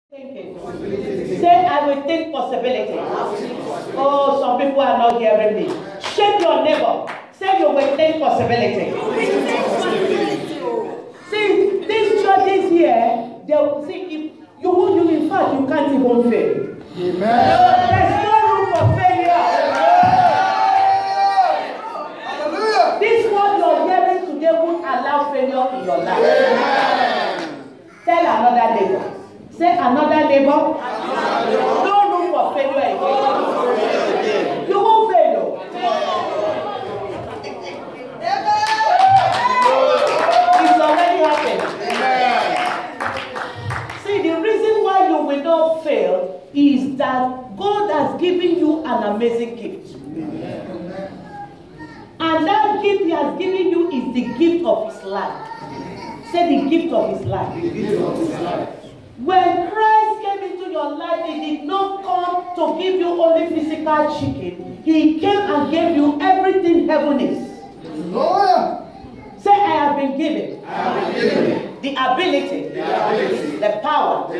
Thinking. Say, I will think possibility. Oh, some people are not hearing me. Shake your neighbor. Say, you will think possibility. See, these churches here, they will see if you in fact, you can't even fail. Amen. There's no room for failure. Hallelujah. This word you're hearing today won't allow failure in your life. Amen. Tell another neighbor. Say another neighbor. No room for failure again. You won't fail. It's already happened. See, the reason why you will not fail is that God has given you an amazing gift. And that gift He has given you is the gift of His life. Say the gift of His life. The gift of His life. When Christ came into your life, He did not come to give you only physical chicken. He came and gave you everything heaven is. Say, I have been given. I have been given the ability, the power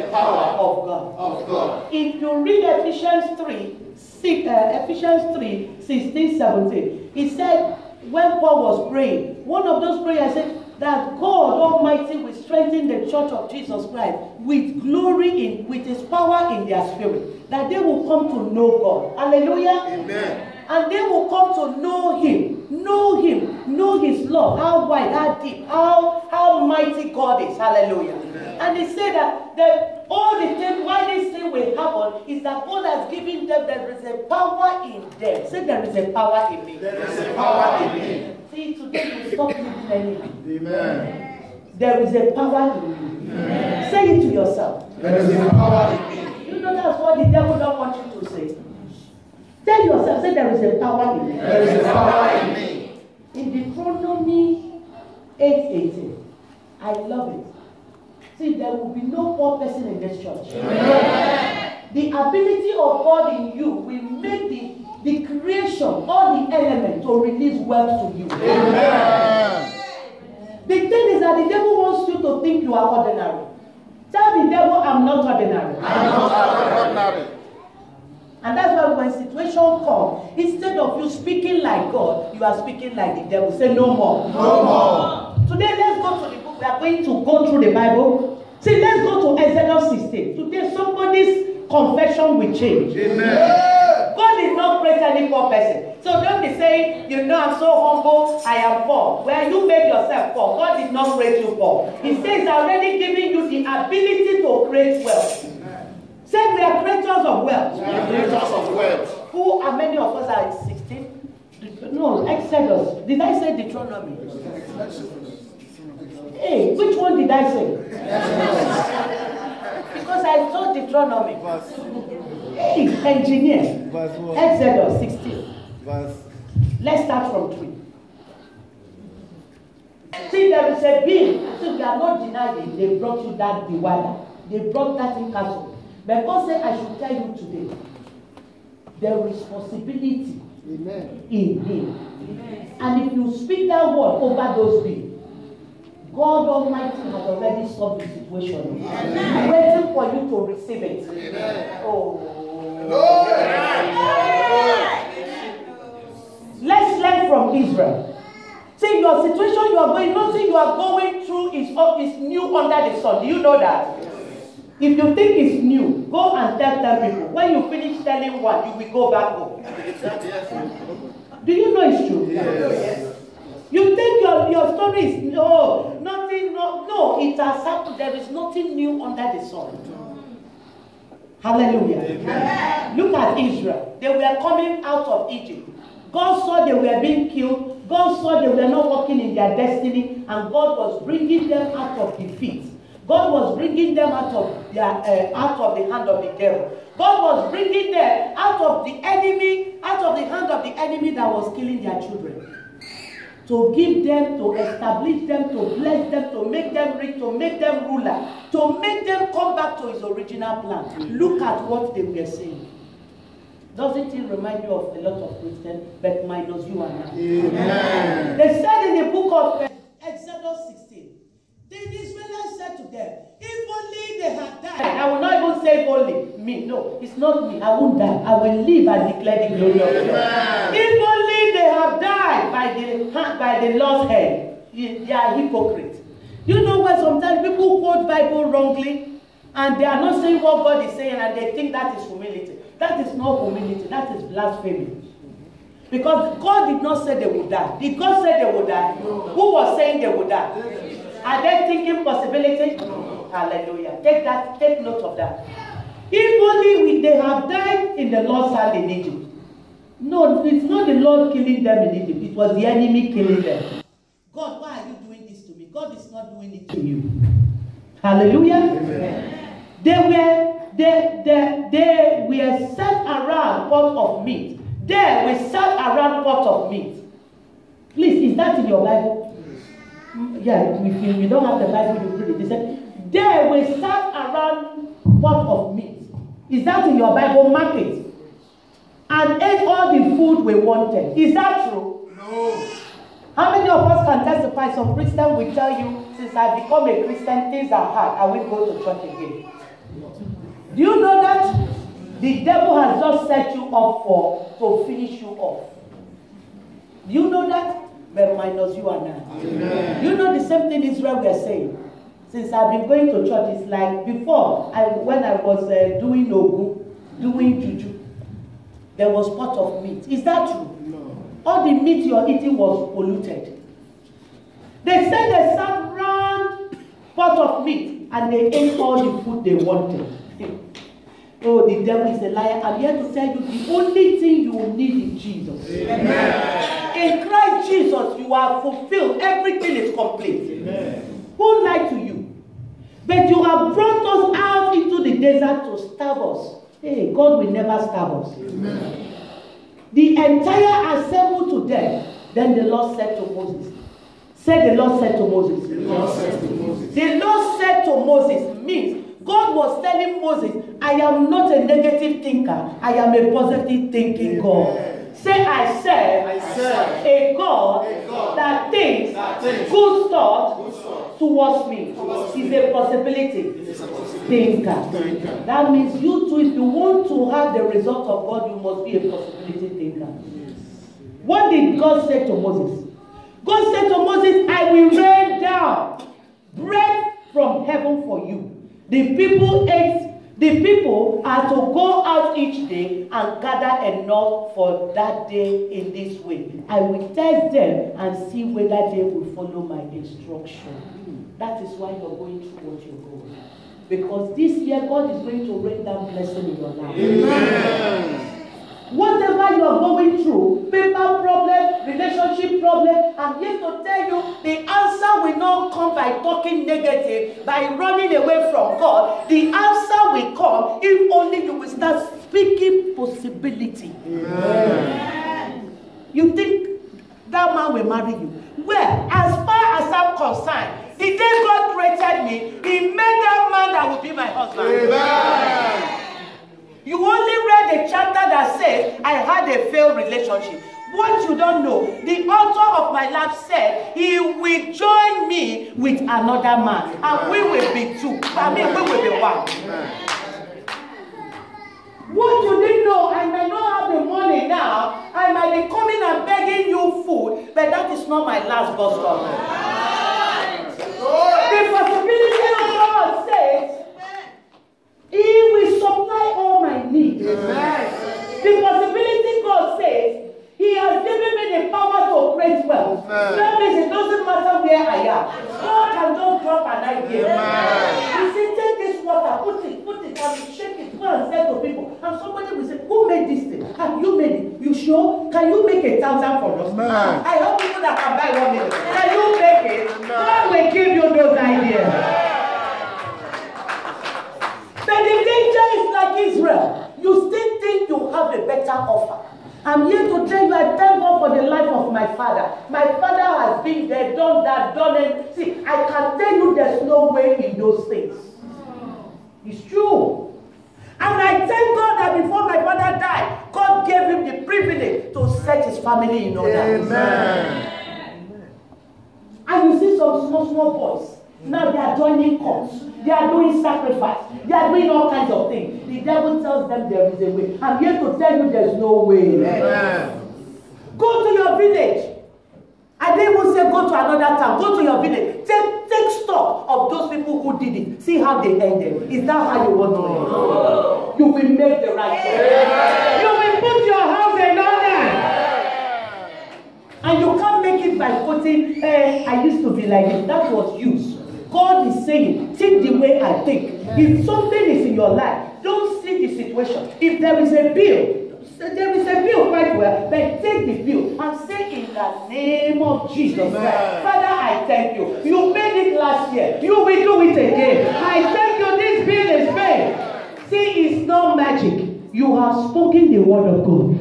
of God. If you read Ephesians 3, 16, 17, he said, when Paul was praying, one of those prayers said, that God Almighty will strengthen the church of Jesus Christ with glory with His power in their spirit, that they will come to know God. Hallelujah. Amen. And they will come to know Him, know His love, how wide, how deep, how mighty God is. Hallelujah. Amen. And He said that all the things why this thing will happen is that God has given them, there is a power in them. Say, there is a power in me. There is a power in me. See, today you stop living anyhow. Amen. There is a power in me. Amen. Say it to yourself. There is a power in me. You know that's what the devil don't want you to say. Tell yourself, say there is a power in me. There is a power in me. In Deuteronomy 8:18, I love it. See, there will be no poor person in this church. Amen. The ability of God in you will make the creation, all the elements to release wealth to you. Amen. The thing is that the devil wants you to think you are ordinary. Tell the devil, I'm not ordinary. I'm not ordinary. And that's why when situation comes, instead of you speaking like God, you are speaking like the devil. Say no more. No more. Today, let's go to the book. We are going to go through the Bible. See, let's go to Exodus 16. Today, somebody's confession will change. Amen. God did not create any poor person. So don't be saying, you know, I'm so humble, I am poor. Well, you made yourself poor. God did not create you poor. He says, already giving you the ability to create wealth. Say, we are creators of wealth. We are creators of wealth. Who are many of us are 16? No, Exodus. Did I say Deuteronomy? Hey, which one did I say? Because I saw Deuteronomy. Hey, engineer. Exodus 16. Let's start from 3. See, there is a bill. So we are not denying they brought you that Diwada. They brought that in castle. But God said, I should tell you today, there is possibility in Him. Amen. And if you speak that word over those bills, God Almighty has already solved the situation. Amen. Waiting for you to receive it. Amen. Oh. Let's learn from Israel. See, your situation you are going, nothing you are going through is new under the sun. Do you know that? If you think it's new, go and tell 10 people. When you finish telling one, you will go back home. Do you know it's true? Yes. You think your story is nothing, no, it has happened. There is nothing new under the sun. Hallelujah. Amen. Look at Israel. They were coming out of Egypt. God saw they were being killed. God saw they were not walking in their destiny. And God was bringing them out of defeat. God was bringing them out of the hand of the devil. God was bringing them out of the enemy, out of the hand of the enemy that was killing their children. To give them, to establish them, to bless them, to make them rich, to make them ruler, to make them come back to His original plan. Look at what they were saying. Doesn't it remind you of a lot of Christians, but minus you and I? Amen. They said in the book of Exodus 16, the Israelites said to them, if only they had died. I will not even say only me. No, it's not me. I won't die. I will live and declare the glory of God. If only they have died by the Lord's hand, they are hypocrites. You know why sometimes people quote Bible wrongly and they are not saying what God is saying and they think that is humility. That is not humility. That is blasphemy. Because God did not say they would die. Did God say they would die? No. Who was saying they would die? Are they thinking possibility? No. Hallelujah. Take note of that. If only they have died in the Lord's hand in Egypt. No, it's not the Lord killing them in Egypt. It was the enemy killing them. God, why are you doing this to me? God is not doing it to you. Hallelujah. Amen. They were set around pot of meat. There we sat around pot of meat. Please, is that in your Bible? Yeah, if you don't have the Bible, you read it. They said, there we sat around pot of meat. Is that in your Bible? Mark it. And ate all the food we wanted. Is that true? No. How many of us can testify? Some Christian will tell you, since I become a Christian, things are hard. I will go to church again. Do you know that the devil has just set you up to finish you off? Do you know that? But minus you and I. Amen. You know the same thing Israel were saying. Since I've been going to church, it's like before, when I was doing Ogu, doing Juju, there was pot of meat. Is that true? No. All the meat you're eating was polluted. They said they sat round pot of meat and they ate all the food they wanted. Oh, the devil is a liar. I'm here to tell you the only thing you need is Jesus. Amen. In Christ Jesus, you are fulfilled. Everything is complete. Amen. Who lied to you? But you have brought us out into the desert to starve us. Hey, God will never starve us. Amen. The entire assembled to them. Then the Lord said to Moses. Say the Lord said to Moses. The Lord said to Moses. The Lord said to Moses means God was telling Moses, I am not a negative thinker. I am a positive thinking God. Say, I serve a God that thinks good thoughts towards me. Is a possibility thinker. That means you too, if you want to have the result of God, you must be a possibility thinker. What did God say to Moses? God said to Moses, I will rain down bread from heaven for you. The people are to go out each day and gather enough for that day in this way. I will test them and see whether they will follow my instruction. That is why you're going through what you're going. Because this year God is going to rain down blessing in your life. Amen. Whatever you are going through, paper problem, relationship problem, I'm here to tell you the answer will not come by talking negative, by running away from God. The answer will come if only you will start speaking possibility. Amen. You think that man will marry you? Well, as far as I'm concerned, the day God created me, He made that man that will be my husband. Amen. You only read a chapter that says, I had a failed relationship. What you don't know, the author of my life said, He will join me with another man. And we will be two. We will be one. What you didn't know, I may not have the money now. I might be coming and begging you food. But that is not my last bus stop. The possibility of God says, He will supply all my needs. Amen. The possibility God says, He has given me the power to create wealth. That means it doesn't matter where I am. God can just drop an idea. He said, take this water, put it, and shake it, go and sell to people. And somebody will say, who made this thing? Have you made it? You sure? Can you make 1,000 for us? I have people that can buy 1 million. Can you make it? God will give you those ideas. But the danger is like Israel. You still think you have a better offer. I'm here to tell you, I thank God for the life of my father. My father has been there, done that, done it. See, I can tell you there's no way in those things. It's true. And I thank God that before my father died, God gave him the privilege to set his family in order. Amen. And you see some small boys. Now they are joining cults. They are doing sacrifice. They are doing all kinds of things. the devil tells them there is a way. I'm here to tell you there's no way. Go to your village. I didn't even say go to another town. Go to your village. Take stock of those people who did it. See how they ended. Is that how you want to end? You will make the right choice. You will put your house in order. And you can't make it by putting, I used to be like this. That was use. God is saying, think the way I think. If something is in your life, don't see the situation. If there is a bill, there is a bill quite well, but take the bill and say in the name of Jesus Christ, Father, I thank you. You made it last year. You will do it again. I thank you. This bill is paid. See, it's not magic. You have spoken the word of God.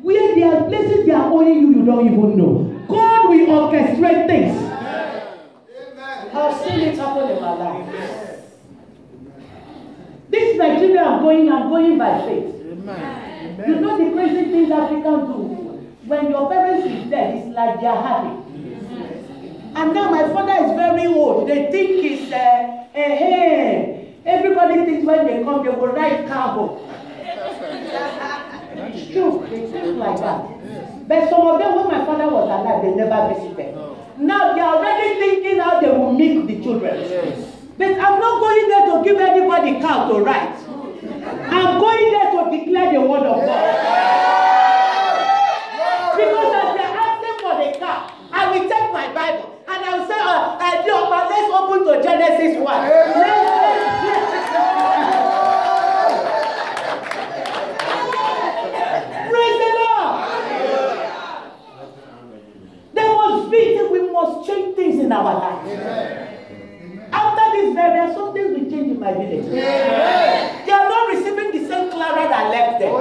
Where there are places they are owing you, you don't even know. God will orchestrate things. I've seen it happen in my life. This Nigeria I'm going by faith. You know the crazy things Africans do. When your parents is dead, it's like they are happy. And now my father is very old. They think it's everybody thinks when they come they will ride cargo. It's true. They think like that. But some of them, when my father was alive, they never visited. Now they are already thinking how they will meet the children. But I'm not going there to give anybody cow to ride. I'm going there to declare the word of God. Because as they're asking for the car, I will take my Bible and I will say, let's open to Genesis 1. Praise the Lord. There must be, we must change things in our life. After this burial, some things will change in my village. They are not receiving the same Clara that left them.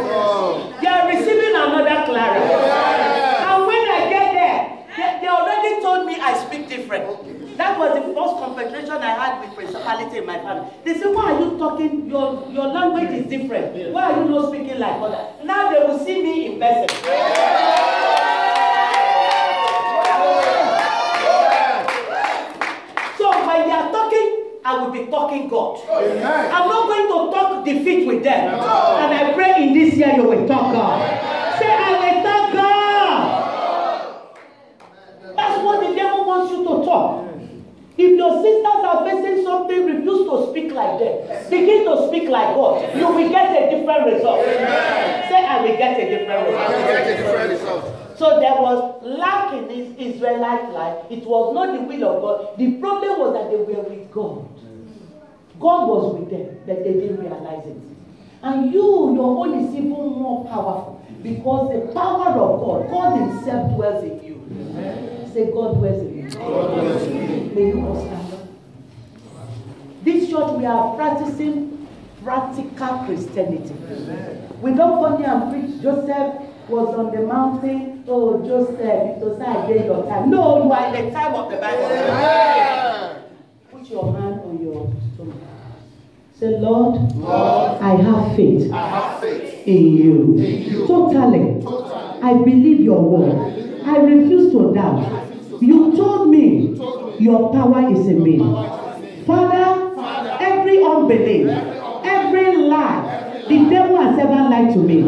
They are receiving another Clara. And when I get there, they already told me I speak different. That was the first confrontation I had with principality in my family. They said, why are you talking? Your language is different. Why are you not speaking like others? Now they will see me in person. I will be talking God. Amen. I'm not going to talk defeat with them. No. And I pray in this year you will talk God. Amen. Say, I will talk God. That's what the devil wants you to talk. If your sisters are facing something, refuse to speak like them. Begin to speak like God. You will get a different result. Amen. Say, I will get a different result. I will get a different result. So there was lack in this Israelite life. It was not the will of God. The problem was that they were with God. God was with them, but they didn't realize it. And your own is even more powerful because the power of God Himself dwells in you. Amen. Say, God dwells in you. God dwells in you. May you all stand up. This church, we are practicing practical Christianity. Amen. We don't come here and preach. Joseph was on the mountain. Oh, Joseph, it was not again your time. No, you are in the time of the Bible. Amen. Put your hand on your stomach. Say, Lord, I have faith, in you. Totally. I believe your word. I refuse to doubt. You told me your power is in me. Father, every unbelief, every lie the devil has ever lied to me,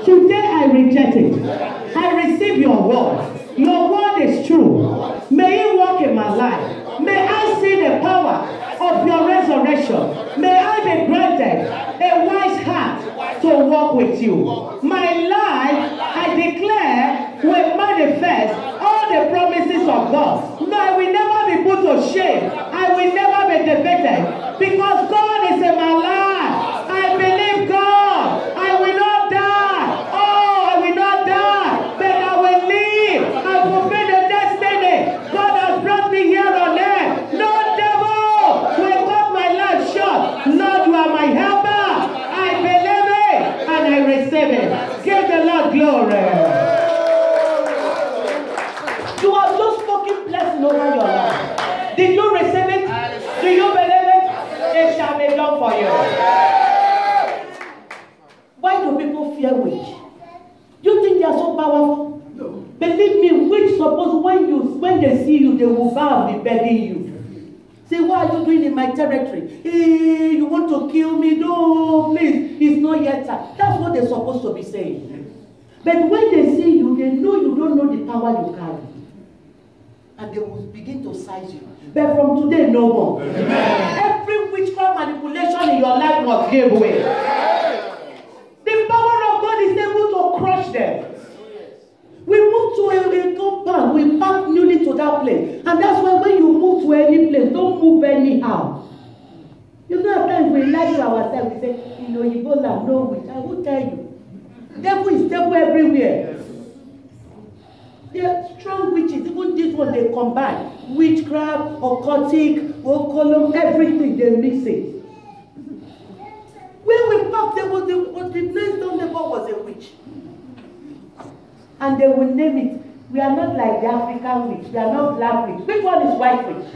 today I reject it. I receive your word. Your word is true. May it work in my life. May I see the power of your resurrection. May I be granted a wise heart to walk with you. My life, I declare, will manifest all the promises of God. No, I will never be put to shame. I will never be defeated because God is in my life. I believe God. I will not die. Oh, I will not die, but I will live and fulfill the destiny God has brought me here on earth. No devil will cut my life short. Lord, you are my helper. I believe it and I receive it. Give the Lord glory. You have just spoken blessing over your life. Did you receive it? Do you believe it? It shall be done for you. Why do people fear witch? Do you think they are so powerful? No. Believe me, witch suppose when they see you, they will bow and be begging you. Say, what are you doing in my territory? Hey, you want to kill me? No, please. saying. But when they see you, they know you don't know the power you carry. And they will begin to size you. But from today, no more. Amen. Every witchcraft manipulation in your life must give way. The power of God is able to crush them. We move to a compound, we pack newly to that place. And that's why when you move to any place, don't move anyhow. You know, at times we lie to ourselves, we say, you know, Ebola, no witch. I will tell you. Devil is devil everywhere. There are strong witches, even this one they combine. Witchcraft, occultic, occult, everything, they mix it. When we packed, the next door neighbor was a witch. And they will name it. We are not like the African witch. We are not black witch. Which one is white witch?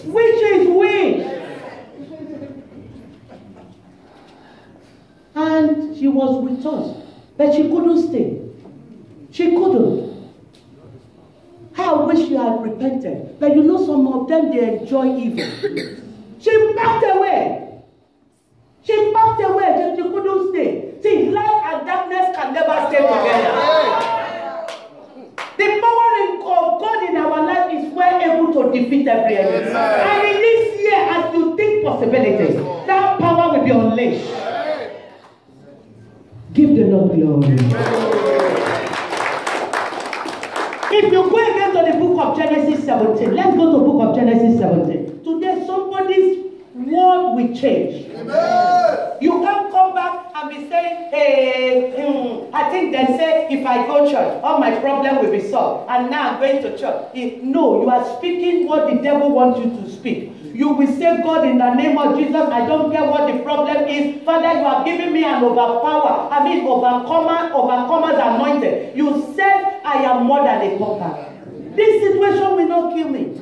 Which is witch? And she was with us. But she couldn't stay. She couldn't. I wish she had repented. But you know, some of them, they enjoy evil. She backed away. She backed away. She couldn't stay. See, light and darkness can never stay together. The power of God in our life is well able to defeat every enemy. And in this year, as you think possibilities, that power will be unleashed. Give the Lord glory. If you go again to the book of Genesis 17, let's go to the book of Genesis 17. Today, somebody's world will change. Amen. You can't come back and be saying, hey, I think they say if I go church, all my problem will be solved. And now I'm going to church. No, you are speaking what the devil wants you to speak. You will say, God, in the name of Jesus, I don't care what the problem is. Father, you have given me an overcomer's anointing. You said I am more than a conqueror. This situation will not kill me.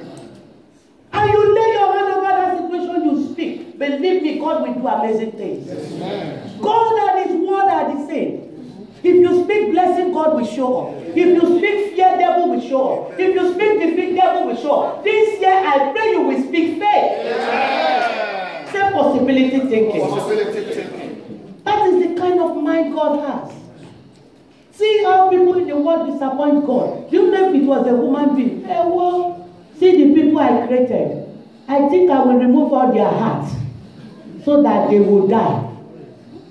And you lay your hand over that situation, you speak. Believe me, God will do amazing things. Amen. God and His word are the same. If you speak blessing, God will show up. If you speak fear, devil will show up. If you speak defeat, devil will show up. This year, I pray you will speak faith. Amen. Say possibility thinking. Possibility thinking. That is the kind of mind God has. See how people in the world disappoint God. Do you know if it was a human being? Hey, well, see the people I created. I think I will remove all their hearts so that they will die.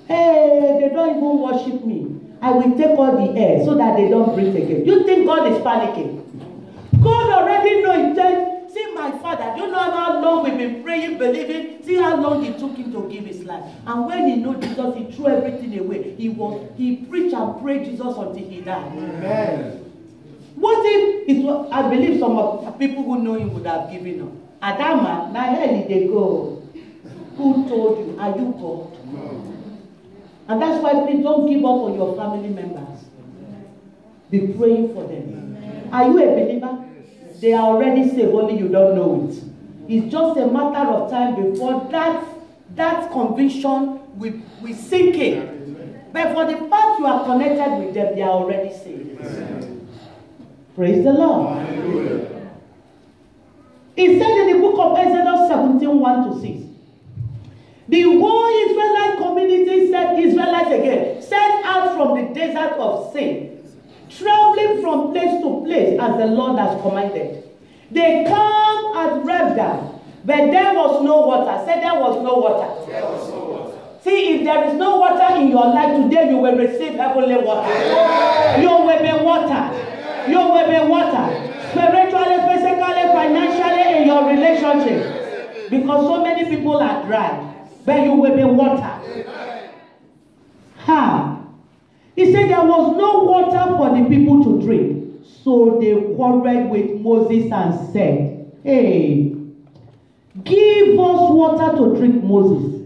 Hey, they don't even worship me. I will take all the air so that they don't breathe again. You think God is panicking? God already knows. He said, see my father, do you know how long we've been praying, believing? See how long it took him to give his life. And when he knew Jesus, he threw everything away. He preached and prayed Jesus until he died. Amen. What if it was, I believe some of the people who know him would have given up. Adama, now where did they go? Who told you? Are you God? No. And that's why please don't give up on your family members. Be praying for them. Amen. Are you a believer? Yes. They are already saved, only you don't know it. It's just a matter of time before that conviction will sink in. But for the part you are connected with them, they are already saved. Amen. Praise the Lord. Hallelujah. It said in the book of Exodus 17, 1-6. The whole Israelite community set Israelites again, set out from the desert of Sin, traveling from place to place as the Lord has commanded. They come at Rephidim, but there was no water. Say there was no water. There was no water. See, if there is no water in your life today, you will receive heavenly water. Amen. You will be water. Amen. You will be water. Spiritually, physically, financially, in your relationship. Because so many people are dry. But you will be water. Ha! He said there was no water for the people to drink. So they quarreled with Moses and said, hey, give us water to drink, Moses.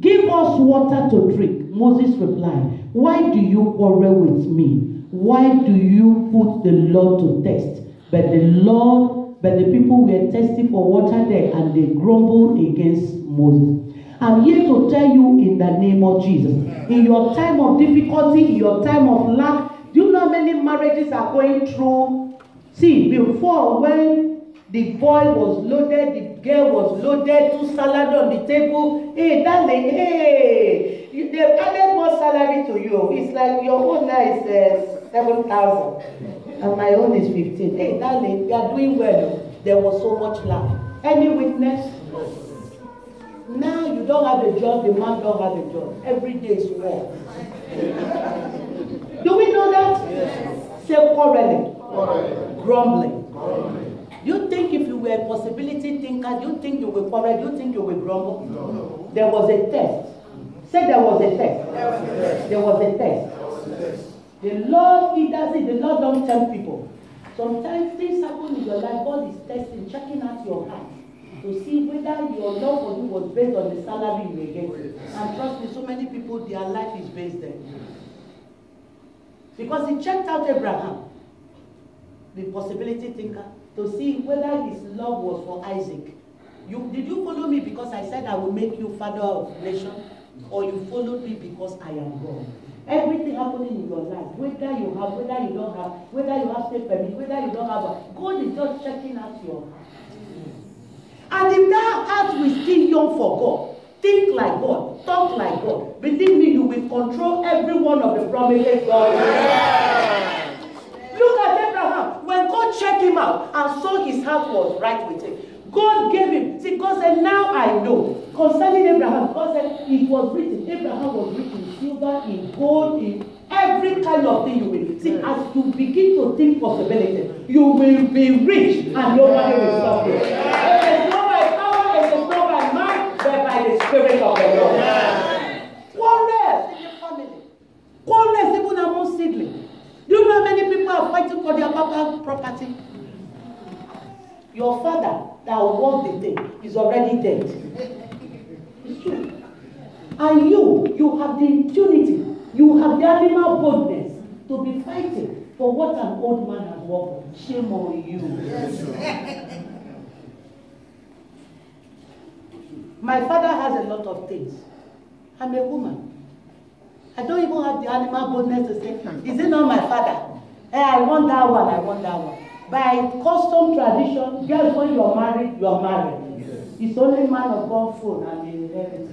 Give us water to drink. Moses replied, why do you quarrel with me? Why do you put the Lord to test? But the people were thirsty for water there, and they grumbled against Moses. I'm here to tell you in the name of Jesus. In your time of difficulty, in your time of lack, do you know how many marriages are going through? See, before when the boy was loaded, the girl was loaded, 2 salad on the table. Hey, darling, hey, they've added more salary to you. like your own now is 7,000 and my own is 15. Hey, darling, we are doing well. There was so much love. Any witness? Now you don't have a job, the man don't have a job. Every day is war. Do we know that? Yes. Say quarreling. Grumbling. You think if you were a possibility thinker, you think you will quarrel, you think you will grumble? No. There was a test. Say there was a test. There was a test. The Lord, He does it. The Lord don't tell people. Sometimes things happen in your life. God is testing, checking out your heart to see whether your love for Him was based on the salary you were getting. And trust me, so many people, their life is based there. Because He checked out Abraham, the possibility thinker, to see whether his love was for Isaac. Did you follow me because I said I will make you father of nations? Or you followed me because I am God? Everything happening in your life, whether you have, whether you don't have, whether you have state permit, whether you don't have, God is just checking out your heart. And if that heart will still yearn for God, think like God, talk like God, believe me, you will control every one of the promises God has. Look at Abraham. When God checked him out and saw his heart was right with him, God gave him. See, God said, now I know. Concerning Abraham, God said, it was written. Abraham was rich in silver, in gold, in every kind of thing you will. See, as you begin to think possibility, you will be rich and nobody will stop you. It is not by power, it is not by might, but by the Spirit of the Lord. Quarrels in your family. Quarrels even among siblings. Do you know how many people are fighting for their papa's property? Your father that won the thing is already dead. It's true. And you have the impunity, you have the animal boldness to be fighting for what an old man has worked for. Shame on you. My father has a lot of things. I'm a woman. I don't even have the animal boldness to say, is it not my father? Hey, I want that one, I want that one. By custom tradition, girls, when you're married, you're married. Yes. It's only man of God phone and the inheritance.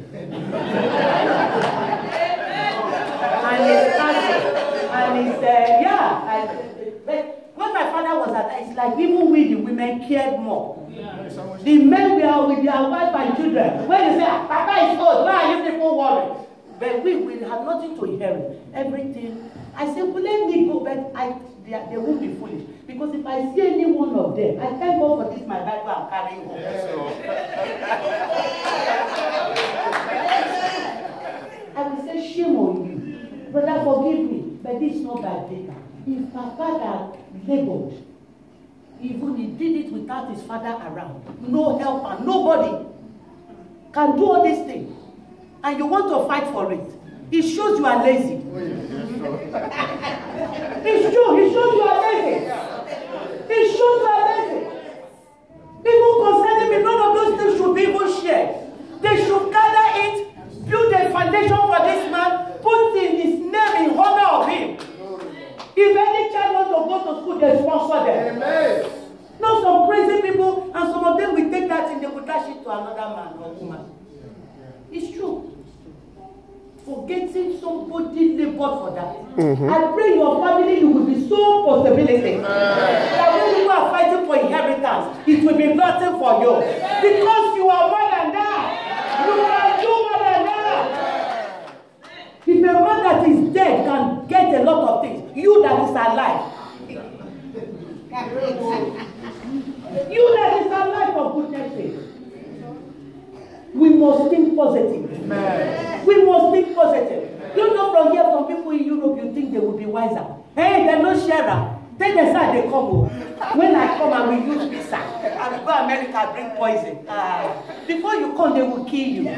And it's classic. And it's, but when my father was at, it's like even we, the women, cared more. Yeah. The men were with their wife and children. When they say, Papa is old, why are you people worried? But we have nothing to inherit. Everything. I said, well, let me go, but they won't be foolish. Because if I see any one of them, I thank God for this, my Bible I'm carrying home. Yes, I will say, shame on you. Brother, forgive me, but this is not by data. If Papa that labored, even he did it without his father around, no helper, nobody can do all these things. And you want to fight for it. It shows you are lazy. It's true. It shows you are lazy. It shows you are lazy. People concerning me, none of those things should be even shared. They should gather it, build a foundation for this man, put in his name in honor of him. If any child wants to go to school, they sponsor them. Amen. Not some crazy people, and some of them will take that and they will dash it to another man or woman. It's true. Forgetting somebody labored for that. I pray your family, you will be so possibility that when you are fighting for inheritance, it will be nothing for you. Because you are more than that. You are more than that. If a man that is dead can get a lot of things, you that is alive. You that is alive, for goodness sake. We must think positive. Amen. We must think positive. You know, from here, from people in Europe, you think they will be wiser. Hey, they're not sharer. Take the side they come. When I come, I will use visa. I will go to America, bring poison. Before you come, they will kill you.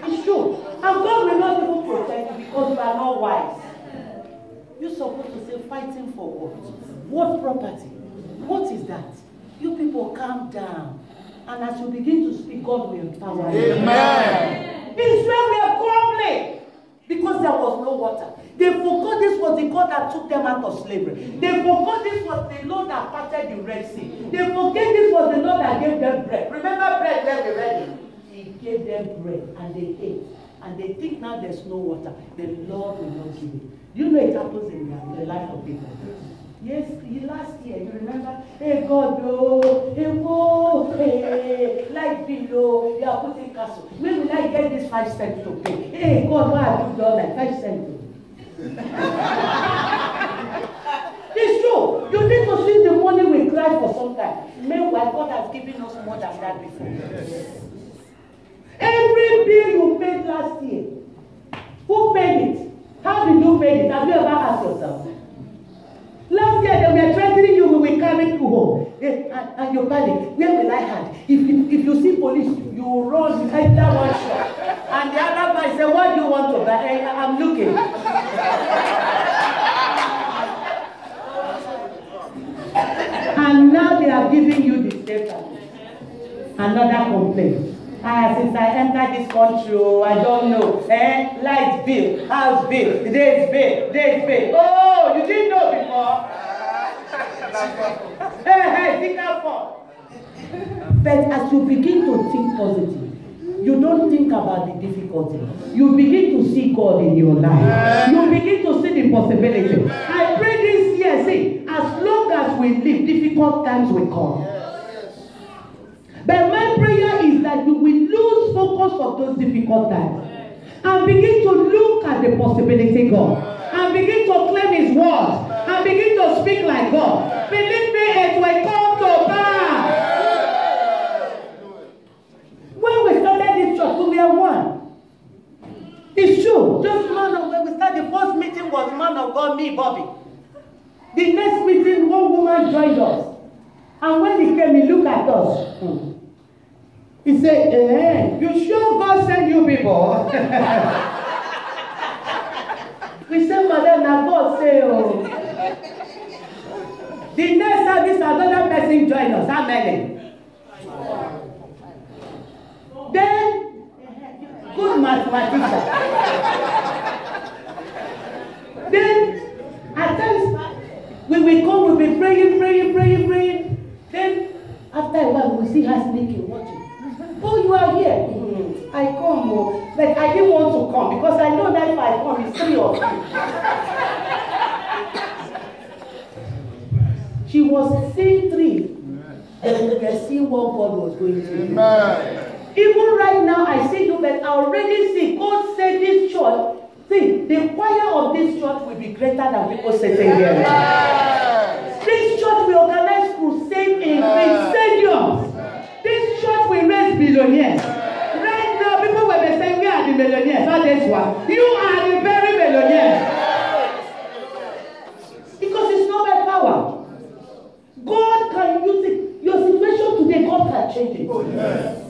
It's true. And God will not even protect you because you are not wise. You're supposed to say, fighting for what? What property? What is that? You people calm down. And as you begin to speak, God will empower you. Amen. Israel were grumbling because there was no water. They forgot this was the God that took them out of slavery. They forgot this was the Lord that parted the Red Sea. They forget this was the Lord that gave them bread. Remember bread when we read it? He gave them bread and they ate. and they think now there's no water, the Lord will not give it. You know it happens in the life of people. Yes, last year, you remember? Hey, God, oh, hey, light below, they are putting castle. When will I get this 5 cents to pay? Hey, God, why have you done like 5 cents? It's true. You need to see the money we cry for some time. Meanwhile, God has given us more than that before. Every bill you paid last year, who paid it? How did you pay it? Have you ever asked yourself? Last year they were threatening you, we will carry you home. And you panic. Where will I hide? If you see police, you run behind that one shop. And the other guy said, what do you want to buy? I'm looking. And now they are giving you the data. Another complaint. Since I entered this country, I don't know. Light bill, house bill, days bill. Oh, you didn't know before? Think out for. But as you begin to think positive, you don't think about the difficulty. You begin to see God in your life. You begin to see the possibility. I pray this year, see, as long as we live, difficult times will come. But my prayer is that you will lose focus of those difficult times and begin to look at the possibility God and begin to claim His word and begin to speak like God. Believe me, it will come to pass. When we started this church, we were one. It's true. Just when we started, the first meeting was man of God, me, Bobby. The next meeting, one woman joined us. And when he came, he looked at us. He said, you sure God sent you people? We said, Madam, now God say, oh. The next service, another person joined us. How many? Then, good mathematician. Then, at times, we will come, we'll be praying. Then, after a while, we see her sneaking, watching. Oh, you are here. I come, but I didn't want to come because I know that if I come, it's 3 of you. She was seeing 3, and we were seeing what God was going to do. Even right now, I see you, but I already see God said this church. See, the choir of this church will be greater than people sitting here. This church will organize crusade in stadiums. This church will raise billionaires. Right now, people will be saying, we are the millionaires, not this one. You are the very millionaires. Because it's not by power. God can use it. Your situation today, God can change it. Oh, yes.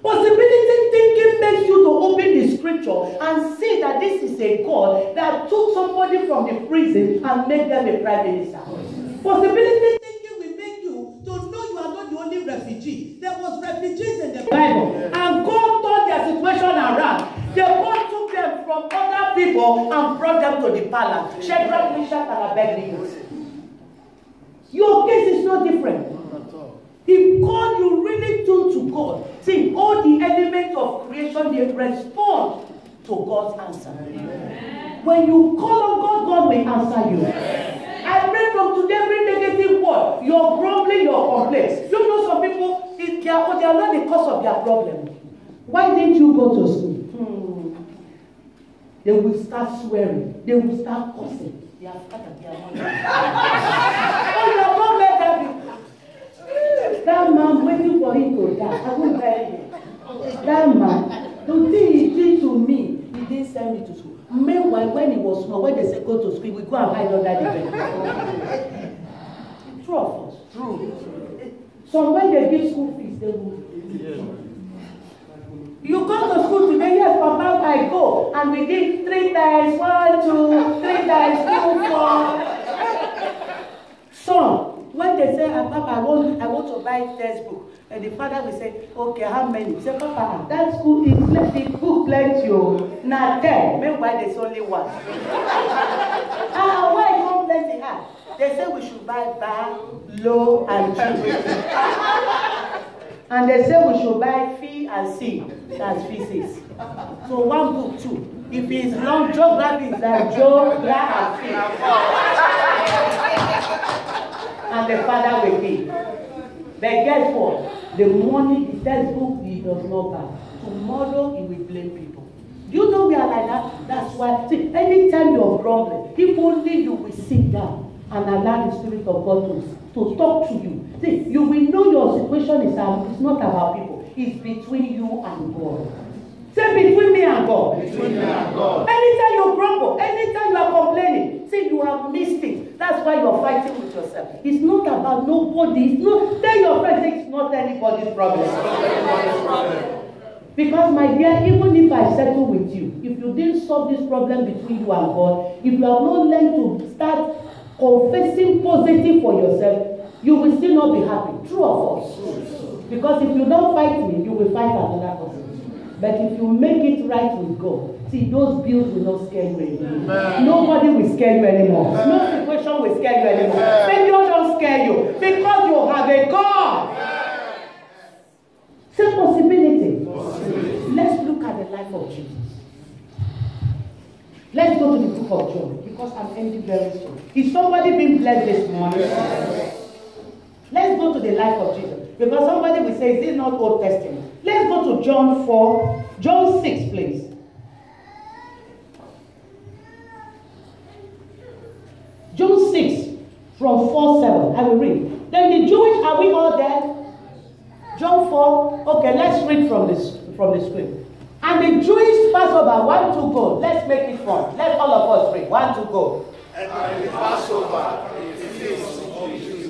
Possibility thinking makes you to open the scripture and see that this is a God that took somebody from the prison and made them a prime minister. Possibility thinking will make you to know you are not the only refugee. There was refugees in the Bible, and God turned their situation around. The God took them from other people and brought them to the palace. Shadrach, Meshach, and Abednego. Your case is no different. If God, you really turn to God, see, all the elements of creation, they respond to God's answer. Amen. When you call on God, God will answer you. Amen. I pray from today, every negative word, your grumbling, your complaints. You know some people, they are not the cause of their problem. Why didn't you go to school? They will start swearing. They will start cursing. They are scattered. They are not. Oh, you have not met that people. That man waiting for him to die. I won't bury him. That man, the thing he did to me, he didn't send me to school. Meanwhile, when he was small, when they said go to school, we go and hide under the bed. True of us. True. So when they give school fees, they will. You go to school today, yes, Papa, I go. And we did 3 times 1, 2, 3 times 2, 4. So, when they say, Papa, I want to buy textbook, and the father will say, okay, how many? He say, Papa, that school is the book plenty you. Now 10. Meanwhile, there's only 1. Why don't plenty high? They say we should buy bar, low, and cheap. And they say we should buy Phi and C, that's physics. So one book too. If it's long, geography is like geography and Phi. And the father will pay. But guess what? The money, the textbook, he does not buy. Tomorrow he will blame people. Do you know we are like that? That's why, see, anytime you're grumbling, if only you will sit down and allow the Spirit of God to talk to you. See, you will know your situation is it's not about people. It's between you and God. Say between me and God. Between me and God. Anytime you grumble, anytime you are complaining, see, you have missed it. That's why you're fighting with yourself. It's not about nobody. It's not, tell your friends it's not anybody's problem. It's not anybody's problem. Because, my dear, even if I settle with you, if you didn't solve this problem between you and God, if you have not learned to start confessing positive for yourself, you will still not be happy. True or false? Because if you don't fight me, you will fight another person. But if you make it right with God, see, those bills will not scare you anymore. Amen. Nobody will scare you anymore. Amen. No situation will scare you anymore. Amen. Failure don't scare you because you have a God. Say possibility. Let's look at the life of Jesus. Let's go to the book of John because I'm ending very soon. Is somebody being blessed this morning? Yes. Let's go to the life of Jesus because somebody will say, is this not Old Testament? Let's go to John 4, John 6, please. John 6 from 4:7. I will read. Then the Jewish, are we all there? John 4. Okay, let's read from the script. And the Jewish Passover, 1 to go. Let's make it fun. Let all of us read. 1 to go. And the Passover, the feast of the Jews.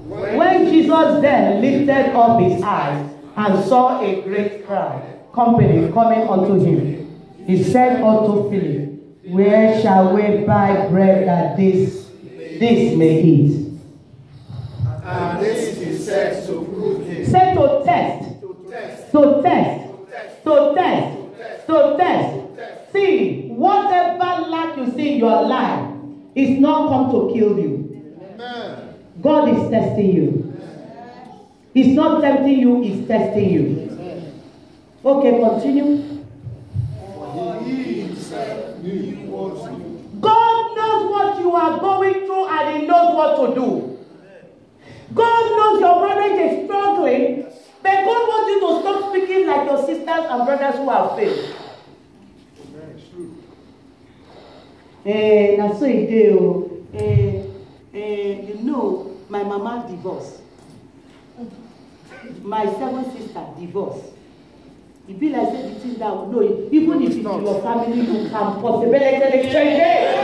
When Jesus then lifted up his eyes and saw a great crowd, company coming unto him, he said unto Philip, where shall we buy bread that this may eat? And this he said to prove him. Said to test. To test. See, whatever lack you see in your life is not come to kill you. Amen. God is testing you. He's not tempting you, he's testing you. Okay, continue. God knows what you are going through and he knows what to do. God knows your marriage is struggling, but God wants you to stop speaking like your sisters and brothers who have failed. That's so it is. You know, my mama divorced. My 7th sister divorced. It be like saying the thing that no, even if it's your family, you can possibly exchange it.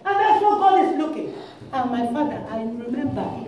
And that's what God is looking. And my father, I remember he